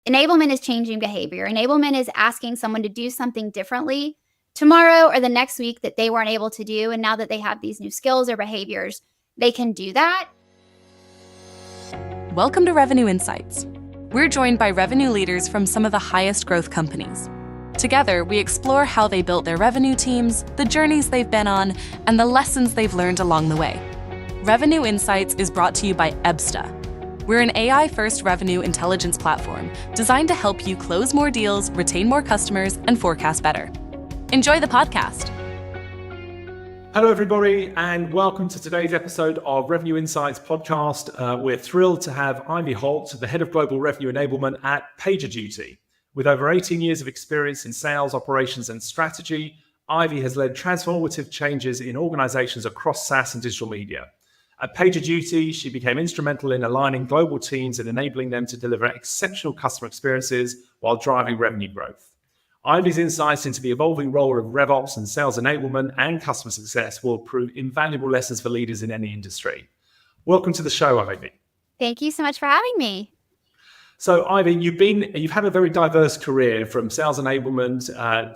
enablement is changing behavior. Enablement is asking someone to do something differently tomorrow or the next week that they weren't able to do. And now that they have these new skills or behaviors, they can do that. Welcome to Revenue Insights. We're joined by revenue leaders from some of the highest growth companies. Together, we explore how they built their revenue teams, the journeys they've been on, and the lessons they've learned along the way. Revenue Insights is brought to you by EBSTA. We're an AI-first revenue intelligence platform designed to help you close more deals, retain more customers, and forecast better. Enjoy the podcast. Hello, everybody, and welcome to today's episode of Revenue Insights podcast. We're thrilled to have Ivy Holt, the head of Global Revenue Enablement at PagerDuty. With over 18 years of experience in sales, operations, and strategy, Ivy has led transformative changes in organizations across SaaS and digital media. At PagerDuty, she became instrumental in aligning global teams and enabling them to deliver exceptional customer experiences while driving revenue growth. Ivy's insights into the evolving role of RevOps and sales enablement and customer success will prove invaluable lessons for leaders in any industry. Welcome to the show, Ivy. Thank you so much for having me. So, Ivy, you've had a very diverse career from sales enablement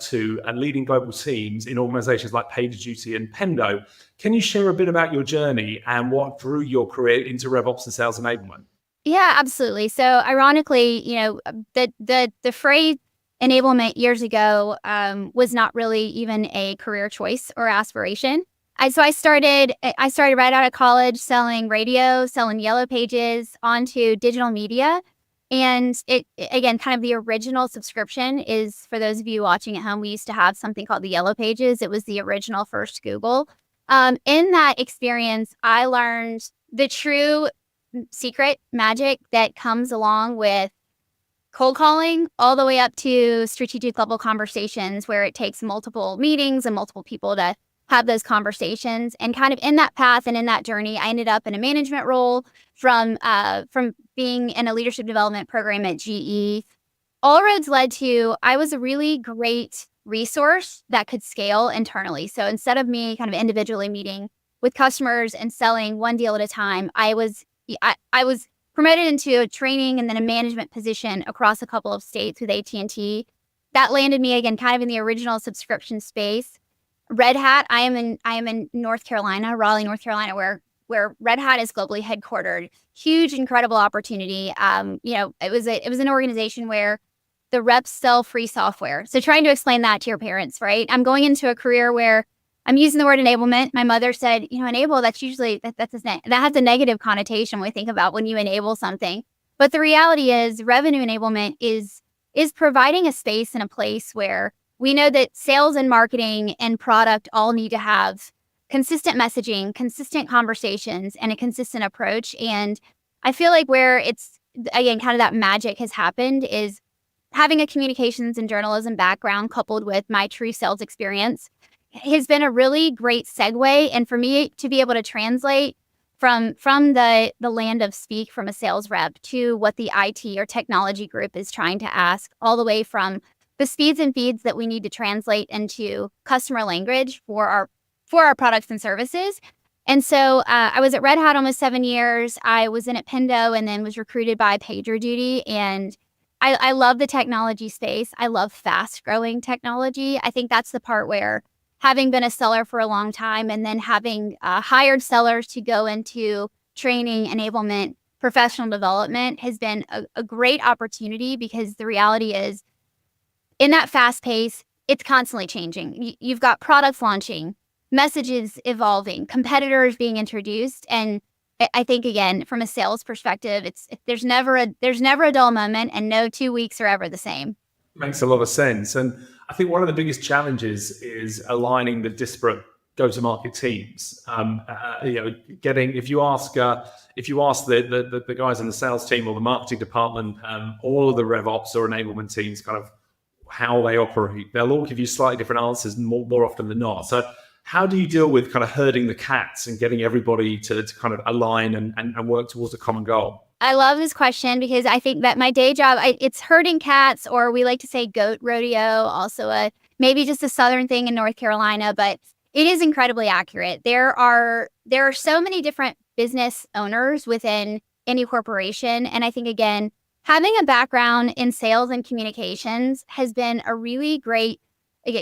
to leading global teams in organizations like PagerDuty and Pendo. Can you share a bit about your journey and what drew your career into RevOps and sales enablement? Yeah, absolutely. So, ironically, the phrase enablement years ago was not really even a career choice or aspiration. I started right out of college selling radio, selling yellow pages onto digital media. And it, again, kind of the original subscription is, for those of you watching at home, we used to have something called the Yellow Pages. It was the original first Google. In that experience, I learned the true secret magic that comes along with cold calling all the way up to strategic level conversations where it takes multiple meetings and multiple people to have those conversations. And kind of in that path and in that journey, I ended up in a management role from being in a leadership development program at GE. All roads led to, I was a really great resource that could scale internally. So instead of me kind of individually meeting with customers and selling one deal at a time, I was promoted into a training and then a management position across a couple of states with AT&T. That landed me again kind of in the original subscription space. Red Hat, I am in North Carolina, Raleigh, North Carolina, where Red Hat is globally headquartered. Huge, incredible opportunity. It was an organization where the reps sell free software. So trying to explain that to your parents, right? I'm going into a career where I'm using the word enablement. My mother said, enable, that's usually, that has a negative connotation when we think about when you enable something. But the reality is revenue enablement is providing a space and a place where we know that sales and marketing and product all need to have consistent messaging, consistent conversations, and a consistent approach. And I feel like where it's, again, kind of that magic has happened is having a communications and journalism background coupled with my true sales experience has been a really great segue. And for me to be able to translate from the land of speak from a sales rep to what the IT or technology group is trying to ask, all the way from the speeds and feeds that we need to translate into customer language for our products and services. And so I was at Red Hat almost 7 years. I was in at Pendo and then was recruited by PagerDuty. And I love the technology space. I love fast growing technology. I think that's the part where, having been a seller for a long time and then having hired sellers to go into training, enablement, professional development has been a great opportunity, because the reality is, in that fast pace, it's constantly changing. You've got products launching, messages evolving, competitors being introduced. And I think, again, from a sales perspective, there's never a dull moment, and no 2 weeks are ever the same. Makes a lot of sense. And I think one of the biggest challenges is aligning the disparate go-to-market teams. If you ask the guys in the sales team or the marketing department, all of the RevOps or enablement teams, kind of how they operate, they'll all give you slightly different answers more often than not. So how do you deal with kind of herding the cats and getting everybody to kind of align and work towards a common goal? I love this question, because I think that my day job, it's herding cats, or we like to say goat rodeo, also maybe just a Southern thing in North Carolina, but it is incredibly accurate. There are so many different business owners within any corporation. And I think, again, having a background in sales and communications has been a really great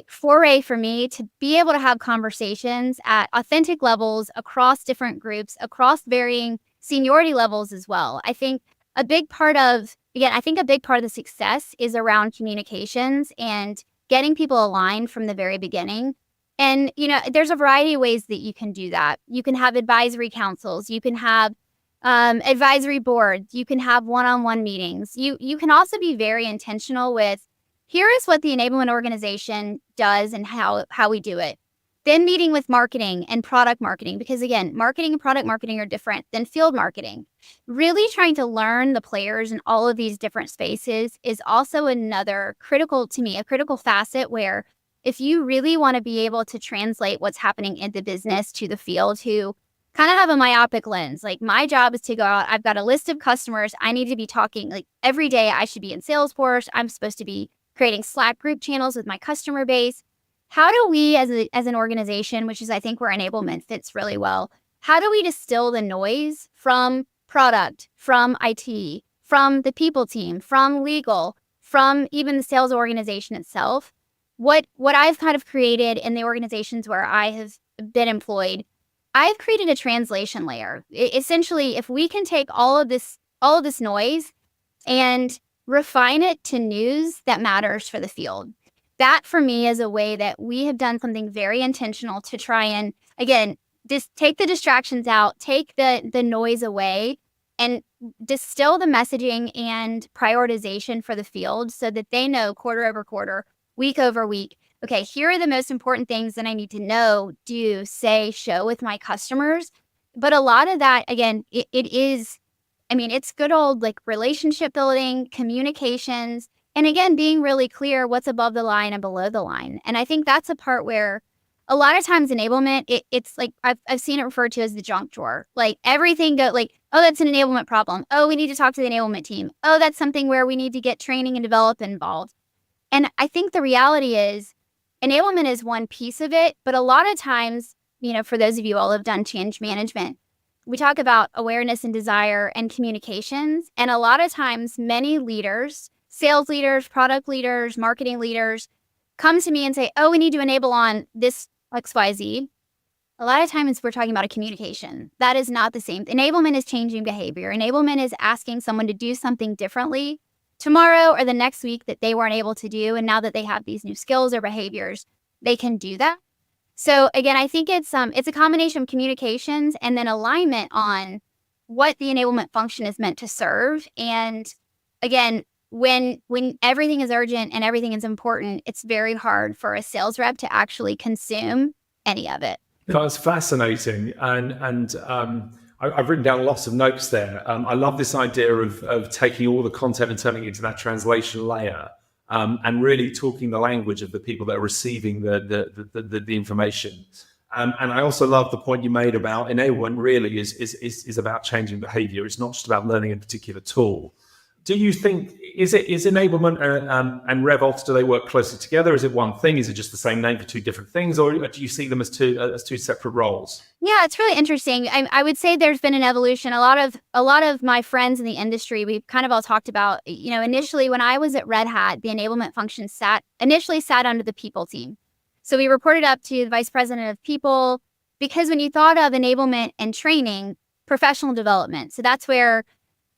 foray for me to be able to have conversations at authentic levels across different groups, across varying seniority levels as well. I think a big part of the success is around communications and getting people aligned from the very beginning. And, there's a variety of ways that you can do that. You can have advisory councils. You can have advisory boards. You can have one-on-one meetings. You can also be very intentional with, here is what the enablement organization does and how we do it. Then meeting with marketing and product marketing, because again, marketing and product marketing are different than field marketing. Really trying to learn the players in all of these different spaces is also another critical facet where if you really want to be able to translate what's happening in the business to the field who kind of have a myopic lens, like my job is to go out, I've got a list of customers, I need to be talking like every day, I should be in Salesforce, I'm supposed to be creating Slack group channels with my customer base. How do we as an organization, which is I think where enablement fits really well, how do we distill the noise from product, from IT, from the people team, from legal, from even the sales organization itself? What I've kind of created in the organizations where I have been employed, I've created a translation layer. Essentially, if we can take all of this noise and refine it to news that matters for the field. That for me is a way that we have done something very intentional to try and, again, just take the distractions out, take the noise away, and distill the messaging and prioritization for the field so that they know quarter over quarter, week over week, okay, here are the most important things that I need to know, do, say, show with my customers. But a lot of that, again, it's good old like relationship building, communications, and again, being really clear what's above the line and below the line. And I think that's a part where a lot of times enablement, it's like I've seen it referred to as the junk drawer. Like everything oh, that's an enablement problem. Oh, we need to talk to the enablement team. Oh, that's something where we need to get training and develop involved. And I think the reality is enablement is one piece of it, but a lot of times, for those of you all who have done change management, we talk about awareness and desire and communications. And a lot of times many leaders, sales leaders, product leaders, marketing leaders come to me and say, oh, we need to enable on this XYZ. A lot of times we're talking about a communication. That is not the same. Enablement is changing behavior. Enablement is asking someone to do something differently tomorrow or the next week that they weren't able to do. And now that they have these new skills or behaviors, they can do that. So again, I think it's a combination of communications and then alignment on what the enablement function is meant to serve. And again, when everything is urgent and everything is important, it's very hard for a sales rep to actually consume any of it. That's fascinating. And I've written down lots of notes there. I love this idea of taking all the content and turning it into that translation layer, and really talking the language of the people that are receiving the information. And I also love the point you made about enablement really is about changing behavior. It's not just about learning a particular tool. Do you think, is enablement and RevOps, do they work closely together? Is it one thing? Is it just the same name for two different things? Or do you see them as two separate roles? Yeah, it's really interesting. I would say there's been an evolution. A lot of my friends in the industry, we've kind of all talked about, initially when I was at Red Hat, the enablement function initially sat under the people team. So we reported up to the vice president of people, because when you thought of enablement and training, professional development. So that's where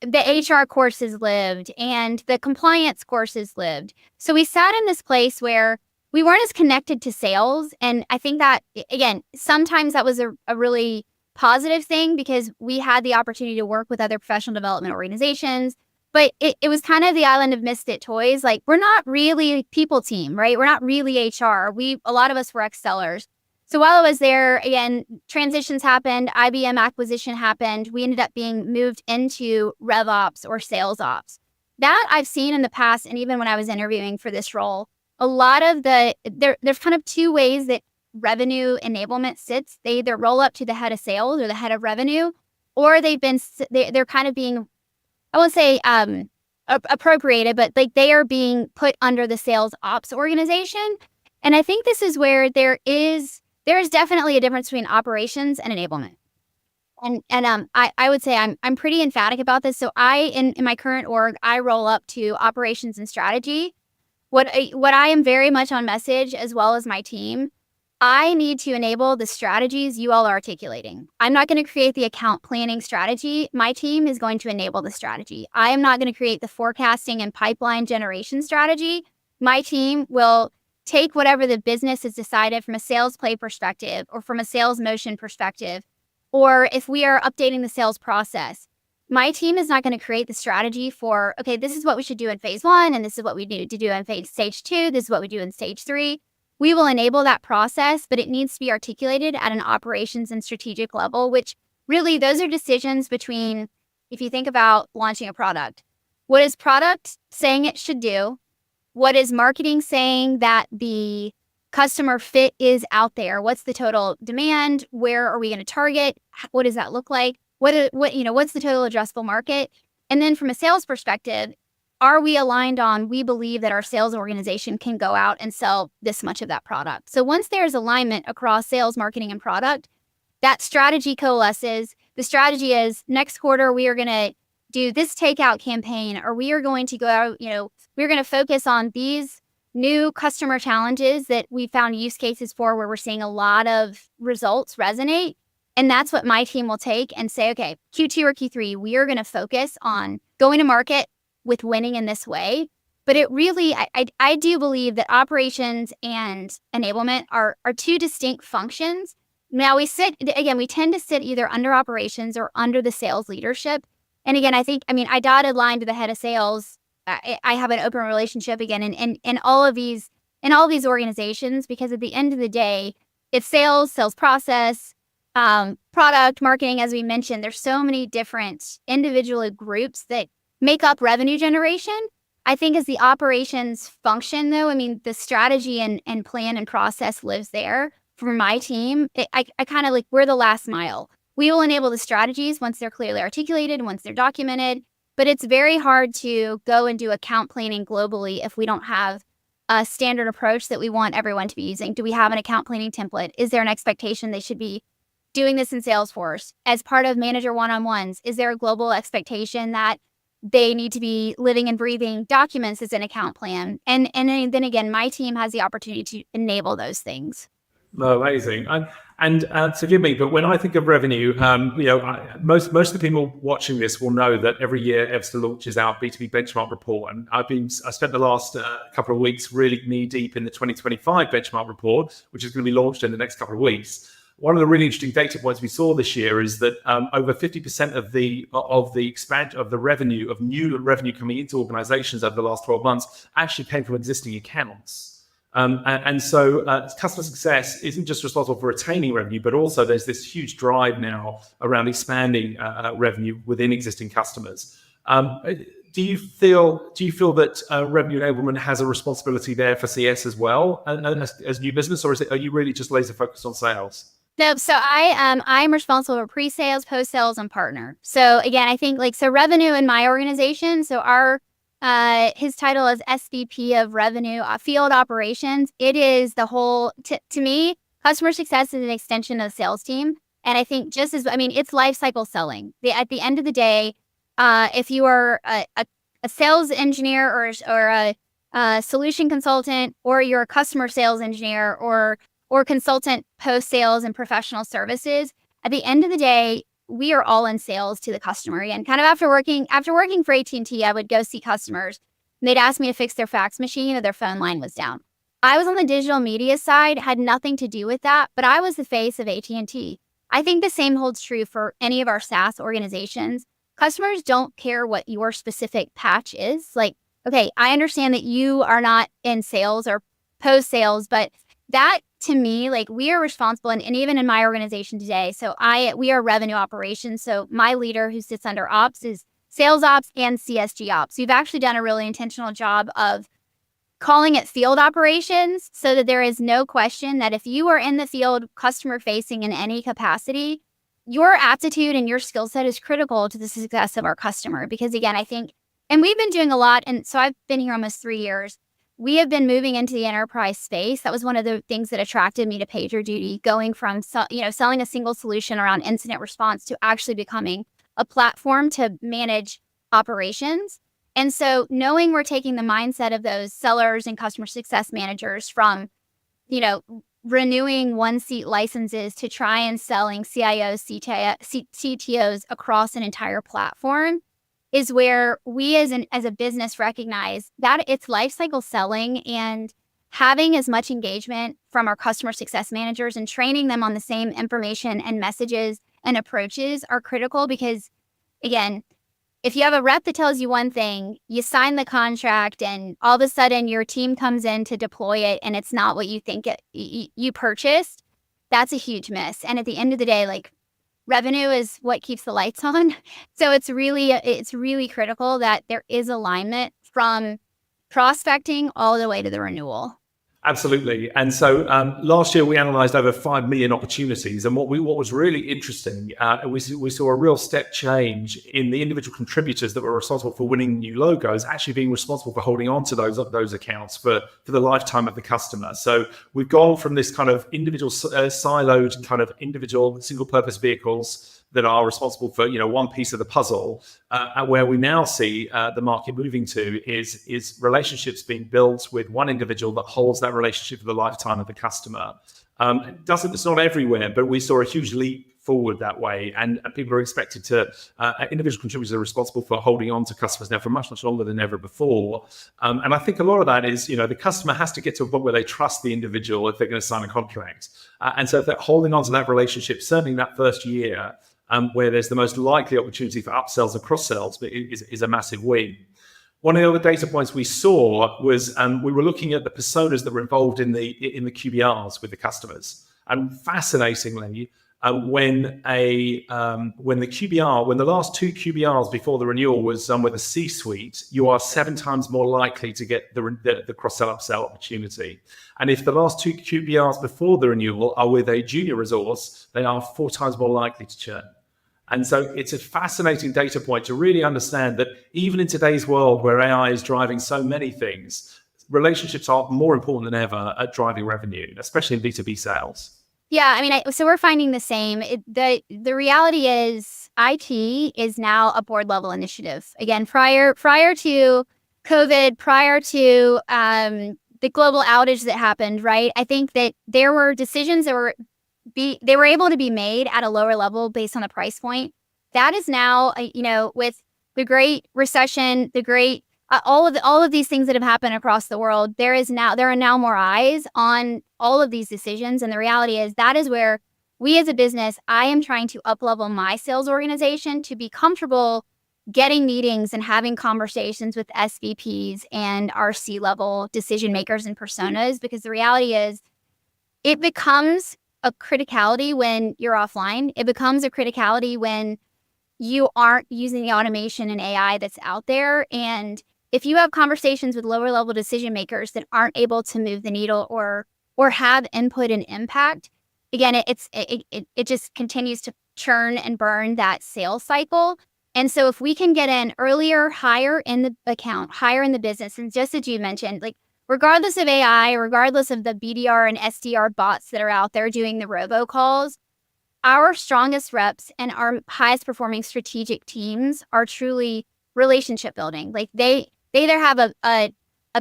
the HR courses lived and the compliance courses lived. So we sat in this place where we weren't as connected to sales. And I think that, again, sometimes that was a really positive thing because we had the opportunity to work with other professional development organizations. But it was kind of the island of misfit toys. Like, we're not really a people team, right? We're not really HR. A lot of us were ex-sellers. So while I was there, again, transitions happened, IBM acquisition happened. We ended up being moved into RevOps or sales ops. That I've seen in the past, and even when I was interviewing for this role, a lot of there's kind of two ways that revenue enablement sits. They either roll up to the head of sales or the head of revenue, or they're kind of being, I won't say appropriated, but like they are being put under the sales ops organization. And I think this is where there is definitely a difference between operations and enablement. I would say I'm pretty emphatic about this. So in my current org, I roll up to operations and strategy. What I am very much on message, as well as my team, I need to enable the strategies you all are articulating. I'm not going to create the account planning strategy. My team is going to enable the strategy. I am not going to create the forecasting and pipeline generation strategy. My team will take whatever the business has decided from a sales play perspective or from a sales motion perspective, or if we are updating the sales process. My team is not going to create the strategy for, okay, this is what we should do in phase 1, and this is what we need to do in stage 2, this is what we do in stage 3. We will enable that process, but it needs to be articulated at an operations and strategic level, which really those are decisions between, if you think about launching a product, what is product saying it should do? What is marketing saying that the customer fit is out there? What's the total demand? Where are we going to target? What does that look like? What's the total addressable market? And then from a sales perspective, are we aligned on, we believe that our sales organization can go out and sell this much of that product? So once there's alignment across sales, marketing, and product, that strategy coalesces. The strategy is next quarter, we are going to do this takeout campaign, or we are going to go out, we're going to focus on these new customer challenges that we found use cases for where we're seeing a lot of results resonate. And that's what my team will take and say, okay, Q2 or Q3, we are going to focus on going to market with winning in this way. But it really, I do believe that operations and enablement are two distinct functions. Now we tend to sit either under operations or under the sales leadership. And again, I dotted line to the head of sales. I have an open relationship again in all of these organizations, because at the end of the day, it's sales process, product, marketing, as we mentioned. There's so many different individual groups that make up revenue generation. I think as the operations function, though, the strategy and plan and process lives there. For my team, I kind of we're the last mile. We will enable the strategies once they're clearly articulated, once they're documented, but it's very hard to go and do account planning globally if we don't have a standard approach that we want everyone to be using. Do we have an account planning template? Is there an expectation they should be doing this in Salesforce as part of manager one-on-ones? Is there a global expectation that they need to be living and breathing documents as an account plan? And then again, my team has the opportunity to enable those things. Amazing. And forgive me, but when I think of revenue, most of the people watching this will know that every year Evsta launches our B2B benchmark report. And I spent the last couple of weeks really knee deep in the 2025 benchmark report, which is going to be launched in the next couple of weeks. One of the really interesting data points we saw this year is that over 50% of the expansion of the revenue of new revenue coming into organizations over the last 12 months actually came from existing accounts. So customer success isn't just responsible for retaining revenue, but also there's this huge drive now around expanding revenue within existing customers. Do you feel that revenue enablement has a responsibility there for CS as well, as new business, or are you really just laser focused on sales? No, so I'm responsible for pre-sales, post-sales, and partner. So again, I think revenue in my organization. So his title is SVP of Revenue Field Operations. It is the whole. To me, customer success is an extension of the sales team, and I think it's life cycle selling. At the end of the day, if you are a sales engineer or a solution consultant, or you're a customer sales engineer or consultant post-sales and professional services, at the end of the day, we are all in sales to the customer. And kind of after working for AT&T, I would go see customers and they'd ask me to fix their fax machine or their phone line was down. I was on the digital media side, had nothing to do with that, but I was the face of AT&T. I think the same holds true for any of our SaaS organizations. Customers don't care what your specific patch is. Okay, I understand that you are not in sales or post-sales, but that to me, we are responsible, and even in my organization today, we are revenue operations. So my leader who sits under ops is sales ops and CSG ops. We've actually done a really intentional job of calling it field operations so that there is no question that if you are in the field customer facing in any capacity, your aptitude and your skill set is critical to the success of our customer. Because again, I think, and we've been doing a lot, and so I've been here almost 3 years. we have been moving into the enterprise space. That was one of the things that attracted me to PagerDuty, going from selling a single solution around incident response to actually becoming a platform to manage operations. And so knowing we're taking the mindset of those sellers and customer success managers from, renewing one seat licenses to try and selling CIOs, CTOs across an entire platform is where we as a business recognize that it's lifecycle selling, and having as much engagement from our customer success managers and training them on the same information and messages and approaches are critical. Because again, if you have a rep that tells you one thing, you sign the contract, and all of a sudden your team comes in to deploy it and it's not what you think you purchased, that's a huge miss. And at the end of the day, like, revenue is what keeps the lights on. So it's really critical that there is alignment from prospecting all the way to the renewal. Absolutely. And so last year we analyzed over 5 million opportunities, and what was really interesting, we saw a real step change in the individual contributors that were responsible for winning new logos actually being responsible for holding on to those accounts for the lifetime of the customer. So we've gone from this kind of individual siloed kind of individual single purpose vehicles that are responsible for one piece of the puzzle, where we now see the market moving to is relationships being built with one individual that holds that relationship for the lifetime of the customer. It's not everywhere, but we saw a huge leap forward that way, and people are expected to individual contributors are responsible for holding on to customers now for much longer than ever before. And I think a lot of that is the customer has to get to a point where they trust the individual if they're going to sign a contract, and so if they're holding on to that relationship, certainly in that first year, where there's the most likely opportunity for upsells and cross-sells, but is a massive win. One of the other data points we saw was we were looking at the personas that were involved in the QBRs with the customers, and fascinatingly, when the last two QBRs before the renewal was done with a C-suite, you are 7 times more likely to get the cross-sell upsell opportunity. And if the last two QBRs before the renewal are with a junior resource, they are 4 times more likely to churn. And so it's a fascinating data point to really understand that even in today's world where AI is driving so many things, relationships are more important than ever at driving revenue, especially in B2B sales. Yeah, I mean, so we're finding the same. The reality is IT is now a board level initiative. Again, prior to COVID, prior to the global outage that happened, right? I think that there were decisions that were able to be made at a lower level based on the price point. That is now, with the Great Recession, all of these things that have happened across the world, there are now more eyes on all of these decisions. And the reality is that is where we as a business, I am trying to up-level my sales organization to be comfortable getting meetings and having conversations with SVPs and our C-level decision makers and personas, because the reality is it becomes a criticality when you're offline. It becomes a criticality when you aren't using the automation and AI that's out there. And if you have conversations with lower level decision makers that aren't able to move the needle or have input and impact, again, it just continues to churn and burn that sales cycle. And so if we can get in earlier, higher in the account, higher in the business, and just as you mentioned, like, regardless of AI, regardless of the BDR and SDR bots that are out there doing the robocalls, our strongest reps and our highest performing strategic teams are truly relationship building. Like, they either have a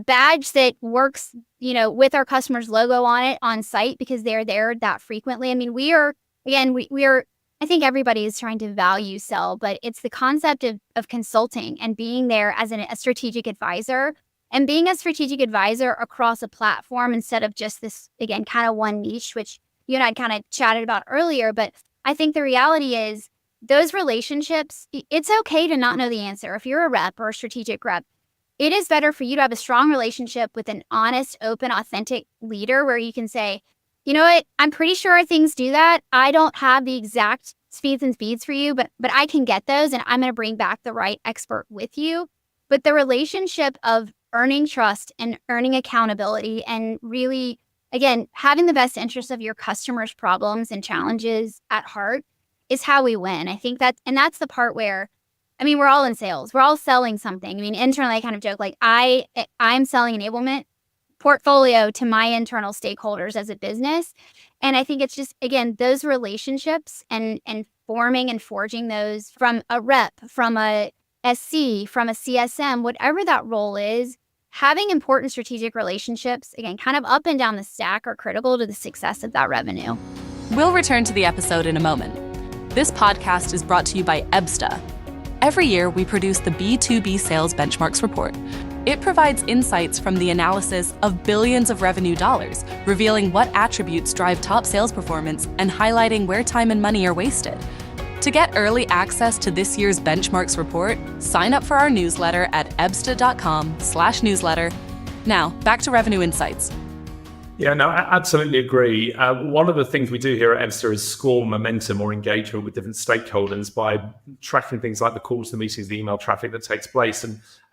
badge that works, with our customer's logo on it on site because they're there that frequently. I mean, we are, I think everybody is trying to value sell, but it's the concept of consulting and being there as a strategic advisor. And being a strategic advisor across a platform instead of just this, again, kind of one niche, which you and I kind of chatted about earlier. But I think the reality is those relationships, it's okay to not know the answer. If you're a rep or a strategic rep, it is better for you to have a strong relationship with an honest, open, authentic leader where you can say, you know what, I'm pretty sure things do that. I don't have the exact speeds for you, but I can get those, and I'm going to bring back the right expert with you. But the relationship of earning trust and earning accountability and really, again, having the best interest of your customers' problems and challenges at heart is how we win. I think that's the part where, we're all in sales. We're all selling something. Internally, I kind of joke, like, I'm selling enablement. portfolio to my internal stakeholders as a business. And I think it's just, again, those relationships and forming and forging those from a rep, from a SC, from a CSM, whatever that role is, having important strategic relationships, again, kind of up and down the stack, are critical to the success of that revenue. We'll return to the episode in a moment. This podcast is brought to you by EBSTA. Every year, we produce the B2B Sales Benchmarks Report. It provides insights from the analysis of billions of revenue dollars, revealing what attributes drive top sales performance and highlighting where time and money are wasted. To get early access to this year's benchmarks report, sign up for our newsletter at ebsta.com/newsletter. Now, back to Revenue Insights. Yeah, no, I absolutely agree. One of the things we do here at EBSTA is score momentum or engagement with different stakeholders by tracking things like the calls, the meetings, the email traffic that takes place.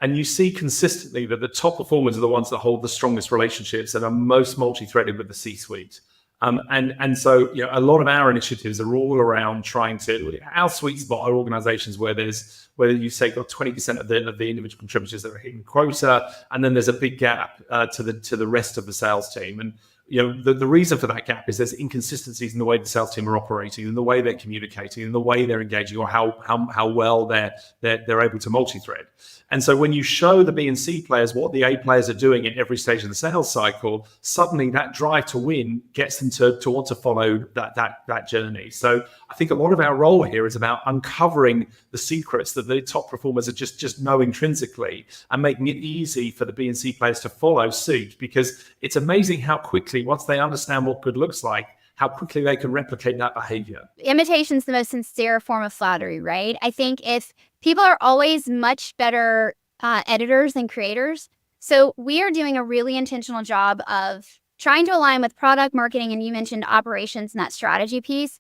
And you see consistently that the top performers are the ones that hold the strongest relationships and are most multi-threaded with the C-suite. And so, a lot of our initiatives are all around trying to, our sweet spot are organizations where you say got 20% of the individual contributors that are hitting quota, and then there's a big gap to the rest of the sales team. And the reason for that gap is there's inconsistencies in the way the sales team are operating, in the way they're communicating, in the way they're engaging, or how well they're able to multi-thread. And so when you show the B and C players what the A players are doing at every stage of the sales cycle, suddenly that drive to win gets them to want to follow that journey. So I think a lot of our role here is about uncovering the secrets that the top performers are just know intrinsically, and making it easy for the B and C players to follow suit, because it's amazing how quickly, once they understand what good looks like, how quickly they can replicate that behavior. Imitation's the most sincere form of flattery, right? I think if people are always much better editors than creators. So we are doing a really intentional job of trying to align with product marketing, and you mentioned operations and that strategy piece.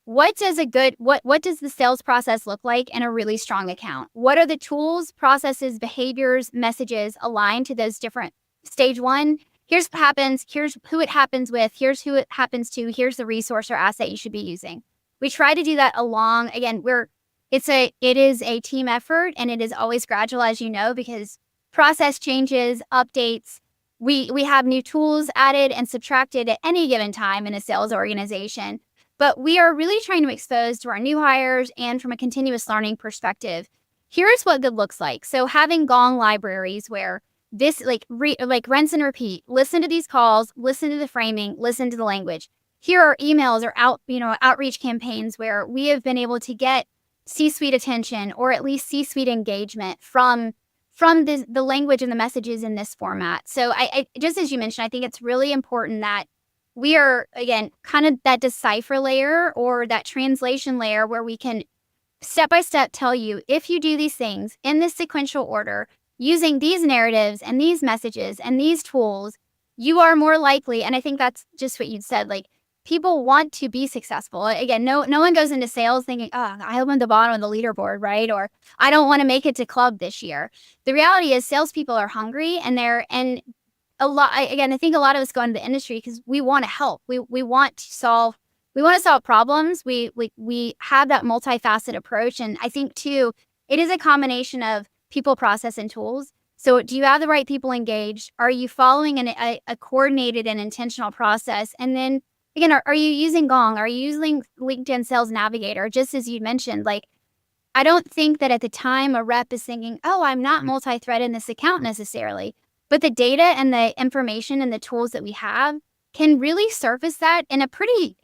What does the sales process look like in a really strong account? What are the tools, processes, behaviors, messages aligned to those different stage one? Here's what happens, here's who it happens with, here's who it happens to, here's the resource or asset you should be using. We try to do that along, again, it is a team effort, and it is always gradual, as you know, because process changes, updates, we have new tools added and subtracted at any given time in a sales organization. But we are really trying to expose to our new hires, and from a continuous learning perspective, here's what good looks like. So having Gong libraries where this like rinse and repeat, listen to these calls, listen to the framing, listen to the language. Here are emails or outreach campaigns where we have been able to get C-suite attention, or at least C-suite engagement from the language and the messages in this format. So I just as you mentioned, I think it's really important that we are, again, kind of that decipher layer or that translation layer where we can step by step tell you, if you do these things in this sequential order, using these narratives and these messages and these tools, you are more likely, and I think that's just what you said, like, people want to be successful. Again, no one goes into sales thinking, oh, I'm at the bottom of the leaderboard, right? Or I don't want to make it to club this year. The reality is salespeople are hungry, and I think a lot of us go into the industry because we want to help. We want to solve problems. We have that multifaceted approach. And I think too, it is a combination of people, process, and tools. So do you have the right people engaged? Are you following a coordinated and intentional process? And then again, are you using Gong? Are you using LinkedIn Sales Navigator? Just as you mentioned, like, I don't think that at the time a rep is thinking, oh, I'm not multi-thread in this account necessarily. But the data and the information and the tools that we have can really surface that in a pretty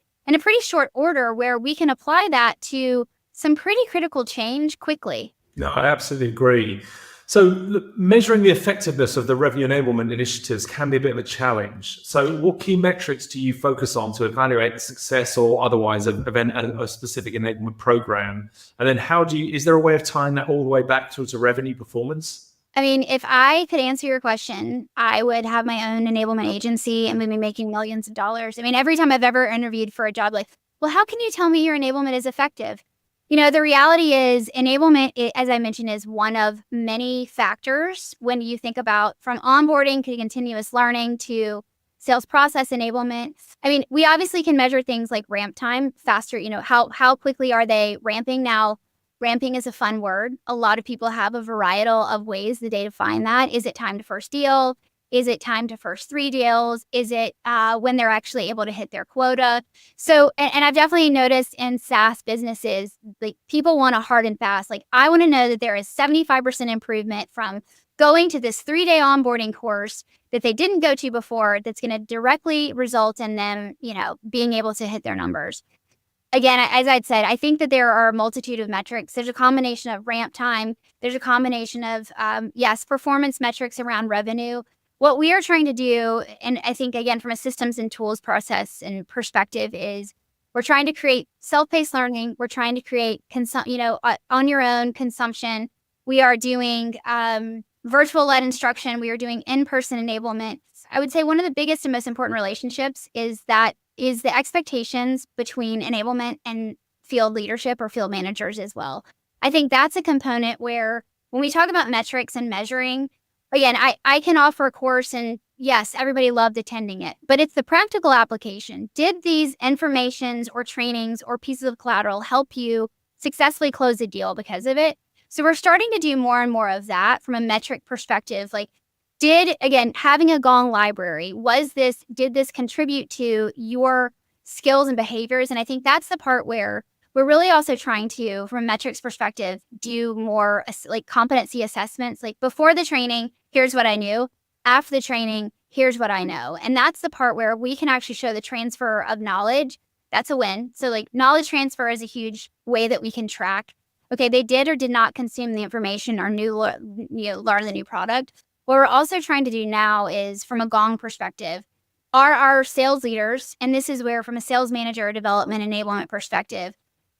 short order, where we can apply that to some pretty critical change quickly. No, I absolutely agree. So measuring the effectiveness of the revenue enablement initiatives can be a bit of a challenge. So what key metrics do you focus on to evaluate the success or otherwise of a specific enablement program? And then is there a way of tying that all the way back towards a revenue performance? I mean, if I could answer your question, I would have my own enablement agency and we'd be making millions of dollars. I mean, every time I've ever interviewed for a job, like, well, how can you tell me your enablement is effective? The reality is enablement, as I mentioned, is one of many factors when you think about from onboarding to continuous learning to sales process enablement. I mean, we obviously can measure things like ramp time faster, how quickly are they ramping now? Ramping is a fun word. A lot of people have a varietal of ways that they define that. Is it time to first deal? Is it time to first 3 deals? Is it when they're actually able to hit their quota? So, and I've definitely noticed in SaaS businesses, like people want a hard and fast. Like I want to know that there is 75% improvement from going to this 3-day onboarding course that they didn't go to before that's going to directly result in them, being able to hit their numbers. Again, as I'd said, I think that there are a multitude of metrics. There's a combination of ramp time. There's a combination of, performance metrics around revenue. What we are trying to do, and I think, again, from a systems and tools process and perspective, is we're trying to create self-paced learning. We're trying to create, on your own consumption. We are doing virtual-led instruction. We are doing in-person enablement. I would say one of the biggest and most important relationships is the expectations between enablement and field leadership or field managers as well. I think that's a component where when we talk about metrics and measuring, again, I can offer a course and yes, everybody loved attending it, but it's the practical application. Did these informations or trainings or pieces of collateral help you successfully close a deal because of it? So we're starting to do more and more of that from a metric perspective. Like, having a Gong library, did this contribute to your skills and behaviors? And I think that's the part where we're really also trying to, from a metrics perspective, do more like competency assessments. Like before the training, here's what I knew. After the training, here's what I know. And that's the part where we can actually show the transfer of knowledge. That's a win. So like knowledge transfer is a huge way that we can track. Okay, they did or did not consume the information or learn the new product. What we're also trying to do now is, from a Gong perspective, are our sales leaders, and this is where from a sales manager development enablement perspective,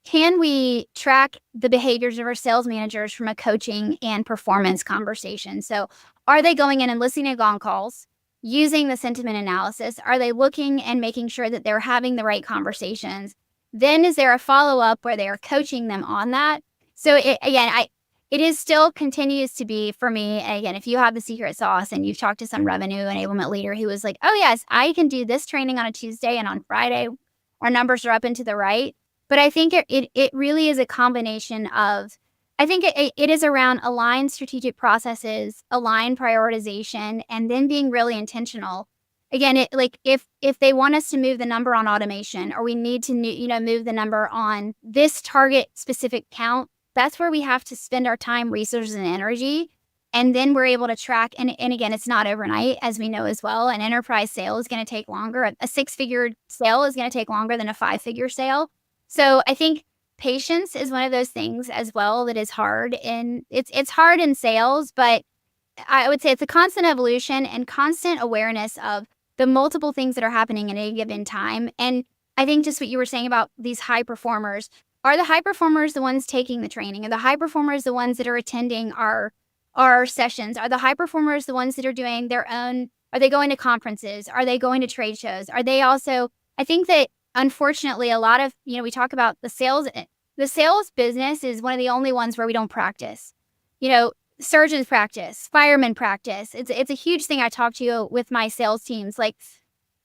can we track the behaviors of our sales managers from a coaching and performance conversation? So are they going in and listening to Gong calls, using the sentiment analysis? Are they looking and making sure that they're having the right conversations? Then is there a follow-up where they are coaching them on that? So it is still continues to be for me. Again, if you have the secret sauce and you've talked to some revenue enablement leader who was like, oh yes, I can do this training on a Tuesday and on Friday, our numbers are up and to the right. But I think it really is a combination of, I think it is around aligned strategic processes, aligned prioritization, and then being really intentional. Again, if they want us to move the number on automation, or we need to move the number on this target specific count, that's where we have to spend our time, resources, and energy. And then we're able to track. And again, it's not overnight, as we know as well. An enterprise sale is going to take longer. A 6-figure sale is going to take longer than a 5-figure sale. So I think patience is one of those things as well that is hard. And it's hard in sales, but I would say it's a constant evolution and constant awareness of the multiple things that are happening at any given time. And I think just what you were saying about these high performers, are the high performers the ones taking the training? Are the high performers the ones that are attending our sessions? Are the high performers the ones that are doing their own? Are they going to conferences? Are they going to trade shows? Are they also, I think that unfortunately a lot of, we talk about the sales business is one of the only ones where we don't practice. Surgeons practice, firemen practice. It's a huge thing I talk to with my sales teams. Like,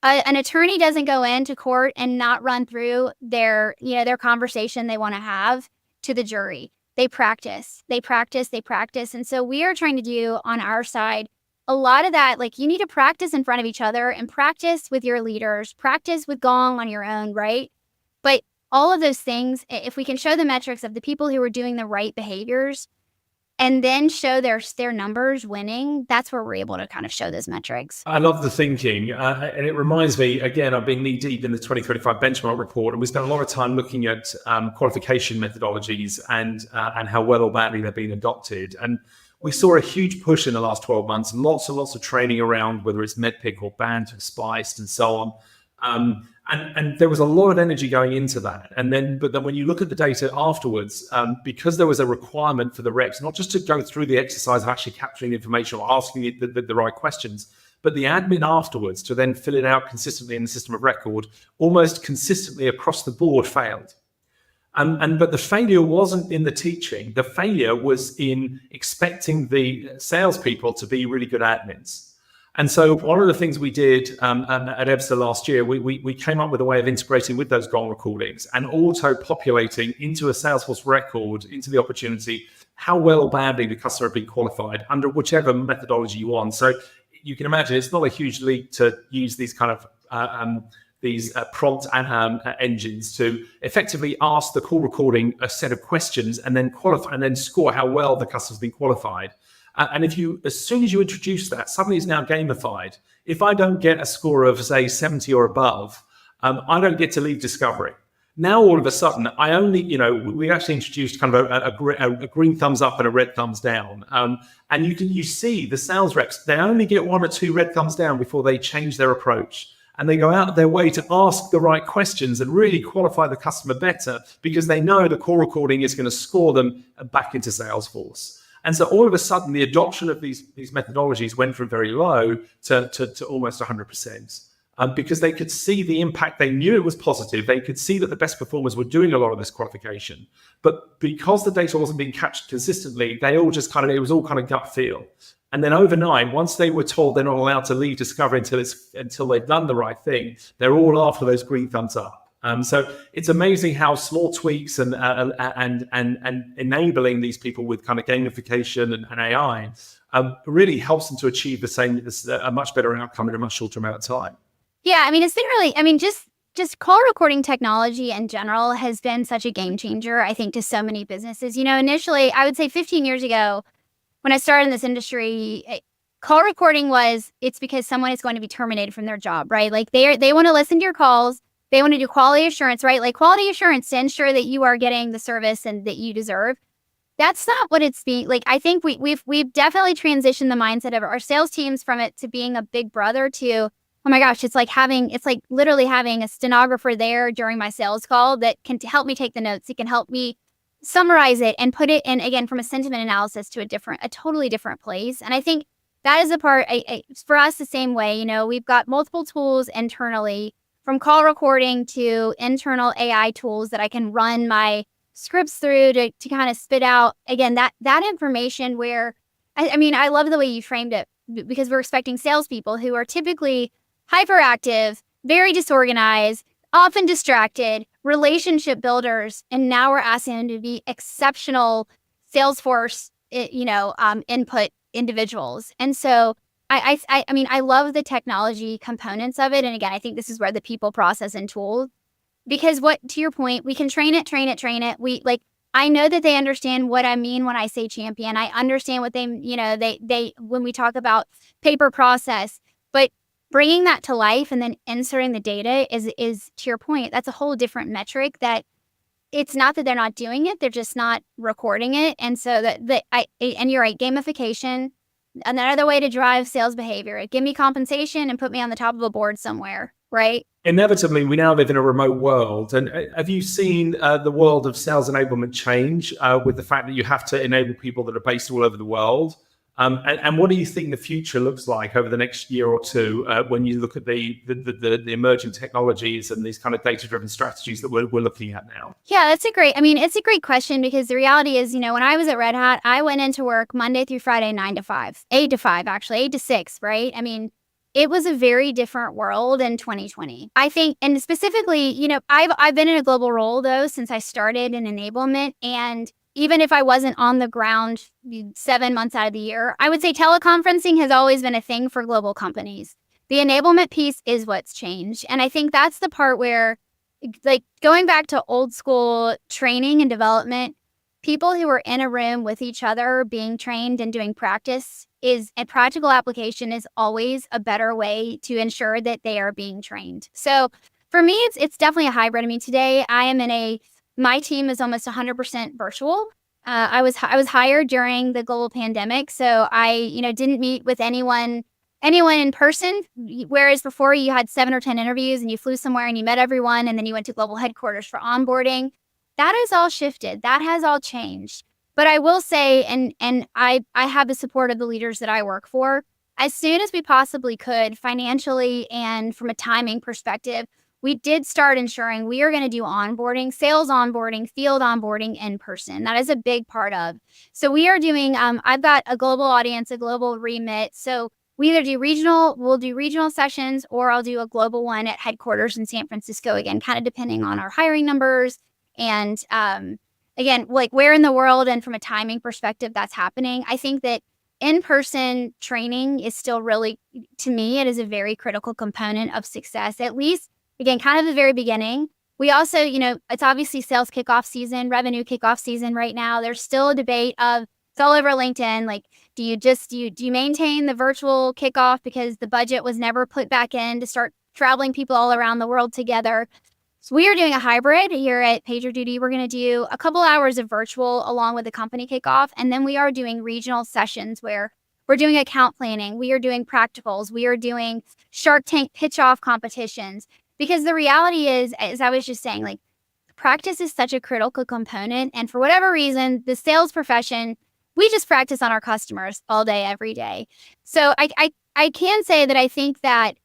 an attorney doesn't go into court and not run through their conversation they want to have to the jury. They practice. And so we are trying to do on our side a lot of that. Like, you need to practice in front of each other and practice with your leaders, practice with Gong on your own, right? But all of those things, if we can show the metrics of the people who are doing the right behaviors, and then show their numbers winning, that's where we're able to kind of show those metrics. I love the thinking. And it reminds me, again, I've been knee deep in the 2025 benchmark report, and we spent a lot of time looking at qualification methodologies and how well or badly they're being adopted. And we saw a huge push in the last 12 months, lots and lots of training around, whether it's MEDPIC or BANT or SPICed and so on. And there was a lot of energy going into that. But then when you look at the data afterwards, because there was a requirement for the reps, not just to go through the exercise of actually capturing the information or asking the right questions, but the admin afterwards to then fill it out consistently in the system of record, almost consistently across the board failed. But the failure wasn't in the teaching. The failure was in expecting the salespeople to be really good admins. And so one of the things we did at EBSA last year, we came up with a way of integrating with those Gong recordings and auto-populating into a Salesforce record, into the opportunity, how well or badly the customer had been qualified under whichever methodology you want. So you can imagine it's not a huge leap to use these kind of these prompt engines to effectively ask the call recording a set of questions and then qualify and then score how well the customer's been qualified. And as soon as you introduce that, suddenly it's now gamified. If I don't get a score of, say, 70 or above, I don't get to leave discovery. Now, all of a sudden, we actually introduced kind of a green thumbs up and a red thumbs down. And you see the sales reps, they only get 1 or 2 red thumbs down before they change their approach. And they go out of their way to ask the right questions and really qualify the customer better because they know the call recording is going to score them back into Salesforce. And so all of a sudden, the adoption of these methodologies went from very low to almost 100%. Because they could see the impact. They knew it was positive. They could see that the best performers were doing a lot of this qualification. But because the data wasn't being captured consistently, it was all kind of gut feel. And then overnight, once they were told they're not allowed to leave discovery until they've done the right thing, they're all after those green thumbs up. So it's amazing how small tweaks and enabling these people with kind of gamification and AI really helps them to achieve a much better outcome in a much shorter amount of time. Yeah, I mean, it's been really, just call recording technology in general has been such a game changer, I think, to so many businesses. Initially, I would say 15 years ago, when I started in this industry, call recording it's because someone is going to be terminated from their job, right? Like they want to listen to your calls. They want to do quality assurance, right? Like quality assurance to ensure that you are getting the service and that you deserve. That's not what it's being like. I think we've definitely transitioned the mindset of our sales teams from it to being a big brother to, oh my gosh, it's like literally having a stenographer there during my sales call that can help me take the notes. It can help me summarize it and put it in, again, from a sentiment analysis to a totally different place. And I think that is a part, for us, the same way. We've got multiple tools internally, from call recording to internal AI tools that I can run my scripts through to kind of spit out, again, that information where, I love the way you framed it, because we're expecting salespeople who are typically hyperactive, very disorganized, often distracted, relationship builders, and now we're asking them to be exceptional Salesforce, input individuals. And so I love the technology components of it. And again, I think this is where the people, process, and tools, because to your point, we can train it. I know that they understand what I mean when I say champion. I understand what they when we talk about paper process, but bringing that to life and then inserting the data is to your point, that's a whole different metric. That it's not that they're not doing it, they're just not recording it. And so and you're right, gamification, another way to drive sales behavior. Give me compensation and put me on the top of a board somewhere, right? Inevitably, we now live in a remote world. And have you seen the world of sales enablement change with the fact that you have to enable people that are based all over the world? And what do you think the future looks like over the next year or two when you look at the emerging technologies and these kind of data-driven strategies that we're looking at now? Yeah, it's a great question, because the reality is, when I was at Red Hat, I went into work Monday through Friday, 9 to 5, 8 to 5, actually, 8 to 6, right? It was a very different world in 2020. I think, and specifically, I've been in a global role though since I started in enablement, and even if I wasn't on the ground 7 months out of the year, I would say teleconferencing has always been a thing for global companies. The enablement piece is what's changed. And I think that's the part where, like, going back to old school training and development, people who are in a room with each other being trained and doing practice a practical application is always a better way to ensure that they are being trained. So for me, it's definitely a hybrid. Today I am my team is almost 100% virtual. I was hired during the global pandemic, so I didn't meet with anyone in person. Whereas before, you had 7 or 10 interviews and you flew somewhere and you met everyone, and then you went to global headquarters for onboarding. That has all shifted. That has all changed. But I will say, and I have the support of the leaders that I work for, as soon as we possibly could, financially and from a timing perspective, we did start ensuring we are going to do onboarding, sales onboarding, field onboarding in person. That is a big part of. So we are doing, I've got a global audience, a global remit. So we either we'll do regional sessions, or I'll do a global one at headquarters in San Francisco, again, kind of depending on our hiring numbers. And again, like where in the world and from a timing perspective that's happening. I think that in-person training is still really, to me, it is a very critical component of success, at least, again, kind of the very beginning. We also, it's obviously sales kickoff season, revenue kickoff season right now. There's still a debate of, it's all over LinkedIn, like, do you maintain the virtual kickoff because the budget was never put back in to start traveling people all around the world together? So we are doing a hybrid here at PagerDuty. We're going to do a couple hours of virtual along with the company kickoff. And then we are doing regional sessions where we're doing account planning. We are doing practicals. We are doing Shark Tank pitch off competitions. Because the reality is, as I was just saying, like, practice is such a critical component. And for whatever reason, the sales profession, we just practice on our customers all day, every day. So I can say that I think that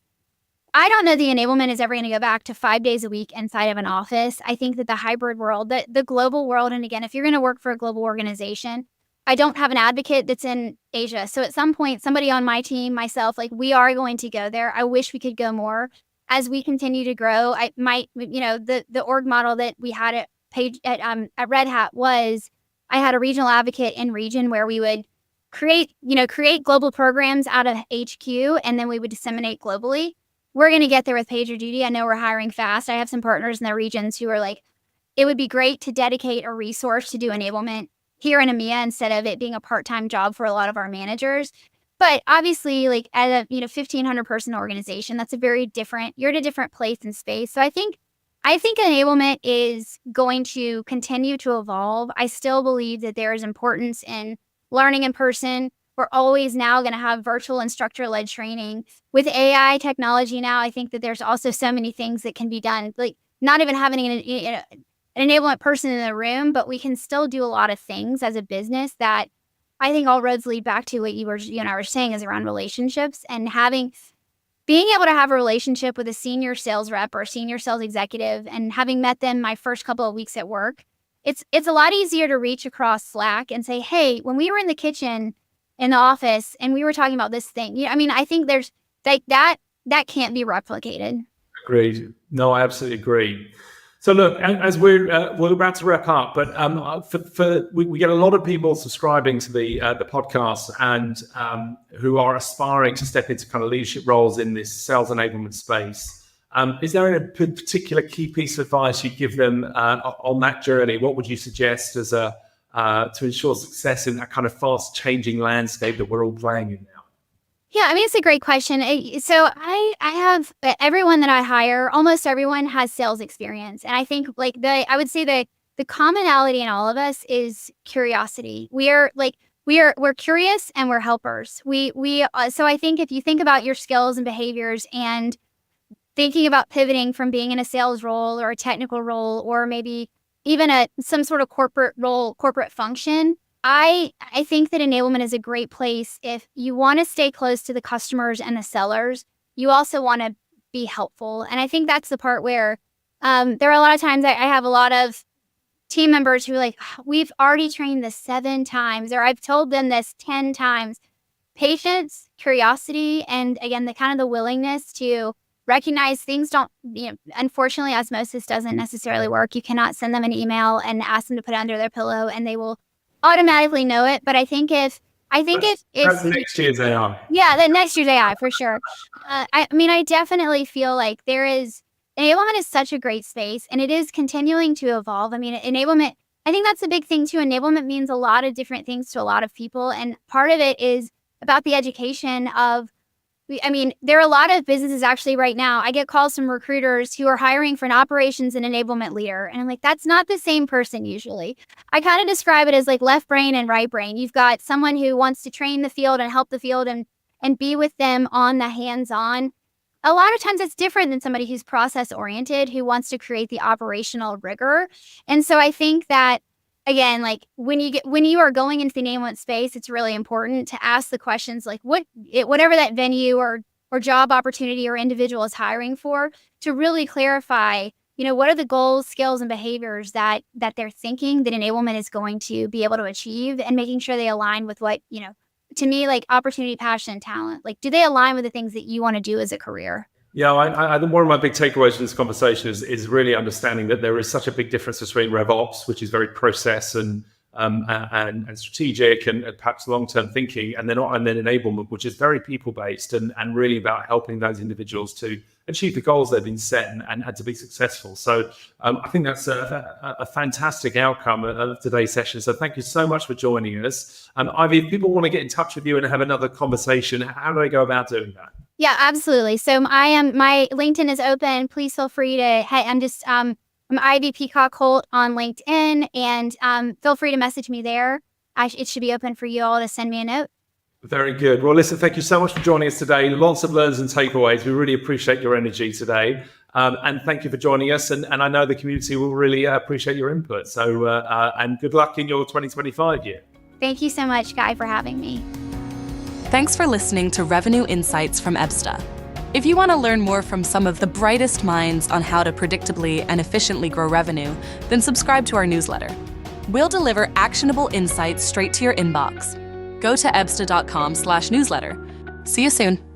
I don't know the enablement is ever going to go back to 5 days a week inside of an office. I think that the hybrid world, the global world, and again, if you're going to work for a global organization, I don't have an advocate that's in Asia. So at some point, somebody on my team, myself, like, we are going to go there. I wish we could go more as we continue to grow. I might, the org model that we had at Red Hat was, I had a regional advocate in region where we would create global programs out of HQ, and then we would disseminate globally. We're going to get there with PagerDuty. I know we're hiring fast. I have some partners in their regions who are like, it would be great to dedicate a resource to do enablement here in EMEA instead of it being a part-time job for a lot of our managers. But obviously, like, at a 1,500 person organization, that's you're at a different place and space. So I think enablement is going to continue to evolve. I still believe that there is importance in learning in person. We're always now going to have virtual instructor-led training. With AI technology now, I think that there's also so many things that can be done, like not even having an enablement person in the room, but we can still do a lot of things as a business that I think all roads lead back to what you and I were saying is around relationships and being able to have a relationship with a senior sales rep or a senior sales executive, and having met them my first couple of weeks at work, it's a lot easier to reach across Slack and say, hey, when we were in the kitchen in the office and we were talking about this thing, I think there's like that can't be replicated. Agreed. No, I absolutely agree. So look, as we're about to wrap up, but we get a lot of people subscribing to the podcast and who are aspiring to step into kind of leadership roles in this sales enablement space. Is there a particular key piece of advice you give them on that journey? What would you suggest as to ensure success in that kind of fast changing landscape that we're all playing in now? Yeah, it's a great question. So I have everyone that I hire, almost everyone has sales experience. And I think I would say the commonality in all of us is curiosity. We're curious and we're helpers. So I think if you think about your skills and behaviors and thinking about pivoting from being in a sales role or a technical role, or maybe even some sort of corporate function, I think that enablement is a great place if you want to stay close to the customers and the sellers. You also want to be helpful. And I think that's the part where there are a lot of times I have a lot of team members who are like, we've already trained this 7 times, or I've told them this 10 times. Patience, curiosity, and again, the willingness to recognize things don't, unfortunately, osmosis doesn't necessarily work. You cannot send them an email and ask them to put it under their pillow and they will automatically know it. But I think if next year's AI. Yeah, the next year's AI for sure. I definitely feel like enablement is such a great space, and it is continuing to evolve. Enablement, I think that's a big thing too. Enablement means a lot of different things to a lot of people, and part of it is about the education of. There are a lot of businesses actually right now. I get calls from recruiters who are hiring for an operations and enablement leader. And I'm like, that's not the same person usually. I kind of describe it as like left brain and right brain. You've got someone who wants to train the field and help the field and be with them on the hands-on. A lot of times it's different than somebody who's process oriented, who wants to create the operational rigor. And so I think that, again, like when you are going into the enablement space, it's really important to ask the questions like whatever that venue or job opportunity or individual is hiring for, to really clarify, what are the goals, skills, and behaviors that they're thinking that enablement is going to be able to achieve, and making sure they align with what, to me, like opportunity, passion, and talent. Like, do they align with the things that you want to do as a career? Yeah, I think one of my big takeaways from this conversation is really understanding that there is such a big difference between RevOps, which is very process and and strategic and perhaps long-term thinking, and then enablement, which is very people-based and really about helping those individuals to achieve the goals they've been set and to be successful. So I think that's a fantastic outcome of today's session. So thank you so much for joining us. Ivy, if people want to get in touch with you and have another conversation, how do they go about doing that? Yeah, absolutely. So my LinkedIn is open. Please feel free to, I'm Ivy Peacock Holt on LinkedIn, and feel free to message me there. It should be open for you all to send me a note. Very good. Well, listen, thank you so much for joining us today. Lots of learns and takeaways. We really appreciate your energy today. And thank you for joining us. And I know the community will really appreciate your input. So, and good luck in your 2025 year. Thank you so much, Guy, for having me. Thanks for listening to Revenue Insights from EBSTA. If you want to learn more from some of the brightest minds on how to predictably and efficiently grow revenue, then subscribe to our newsletter. We'll deliver actionable insights straight to your inbox. Go to ebsta.com/newsletter. See you soon.